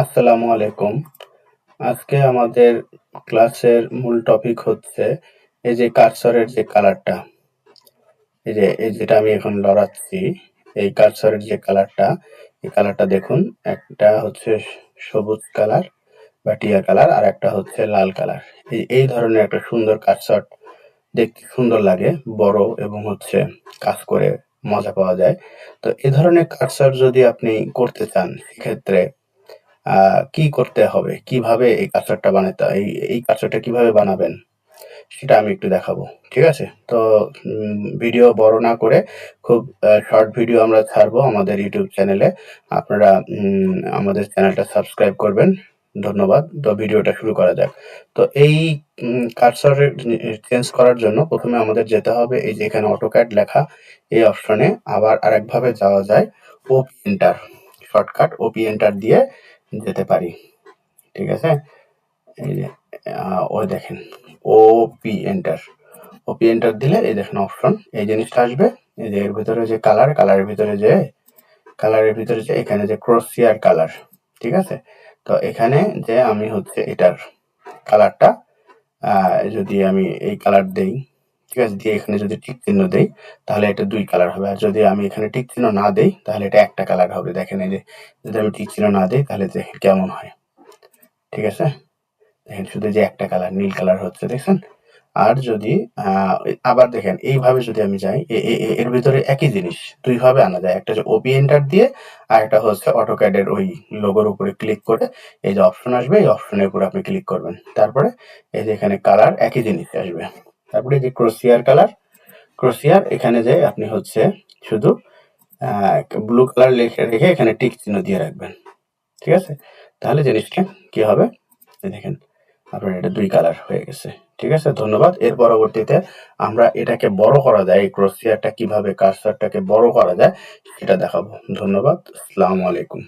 আসসালামু আলাইকুম। আজকে আমাদের ক্লাসের মূল টপিক হচ্ছে এই যে কার্সরের যে কালারটা, এই যেটা আমি এখন লড়াচ্ছি, এই কার্সরের যে কালারটা, এই কালারটা দেখুন, একটা হচ্ছে সবুজ কালার বা টিয়া কালার আর একটা হচ্ছে লাল কালার। এই ধরনের একটা সুন্দর কার্সর দেখতে সুন্দর লাগে, বড় এবং হচ্ছে কাজ করে মজা পাওয়া যায়। তো এ ধরনের কার্সর যদি আপনি করতে চান সেক্ষেত্রে কি করতে হবে? কিভাবে এই কার্সরটা বানাতে এই কার্সরটা কিভাবে বানাবেন? সেটা আমি একটু দেখাবো। ঠিক আছে? তো ভিডিও বড় না করে খুব শর্ট ভিডিও আমরা ছাড়বো আমাদের YouTube চ্যানেলে। আপনারা আমাদের চ্যানেলটা সাবস্ক্রাইব করবেন। ধন্যবাদ। তো ভিডিওটা শুরু করা যাক। তো এই কার্সরের চেঞ্জ করার জন্য ১ম এ আমাদের যেতে হবে এই যে এখানে AutoCAD লেখা এই অপশনে আবার আরেকভাবে যাওয়া যায় OP Enter shortcut OP Enter দিয়ে যেতে পারি। ঠিক আছে? এই যে ওই দেখেন ওপি এন্টার দিলে এই দেখেন অপশন এই জিনিসটা আসবে। এই যে এর ভিতরে যে কালারের ভিতরে যে এখানে যে ক্রসিয়ার কালার, ঠিক আছে? তো এখানে যে আমি হচ্ছে এটার কালারটা যদি আমি এই কালার দেই, ঠিক আছে, দিয়ে এখানে যদি টিক চিহ্ন দেই তাহলে এটা 2 কালার হবে। আর যদি আমি এখানে টিক চিহ্ন না দেই তাহলে এটা একটা কালার হবে। দেখেন এই যে যদি আমি টিক চিহ্ন না দেই তাহলে দেখেন কেমন হয়। ঠিক আছে? দেখেন শুধু যে একটা কালার নীল কালার হচ্ছে, দেখছেন? আর যদি আবার দেখেন এইভাবে যদি আমি যাই এর ভিতরে একই জিনিস 2 ভাবে আনা যায়। একটা হচ্ছে ওপি এন্টার দিয়ে আর একটা হচ্ছে AutoCAD এর ওই লোগোর উপরে ক্লিক করে এই যে অপশন আসবে এই অপশনের উপরে আপনি ক্লিক করবেন। তারপরে এই যে এখানে কালার একই জিনিস আসবে। তারপরে এই যে ক্রসিয়ার এখানে যেয়ে আপনি হচ্ছে শুধু ব্লু কালার রেখে এখানে টিক চিহ্ন দিয়ে রাখবেন। ঠিক আছে? তাহলে জিনিসটা কি হবে? এই দেখেন আপনার এটা 2 কালার হয়ে গেছে। ঠিক আছে? ধন্যবাদ। এর পরবর্তীতে আমরা এটাকে বড় করা যায়, এই ক্রসিয়ারটা কিভাবে কার্সরটাকে বড় করা যায় সেটা দেখাবো। ধন্যবাদ। আসসালামু আলাইকুম।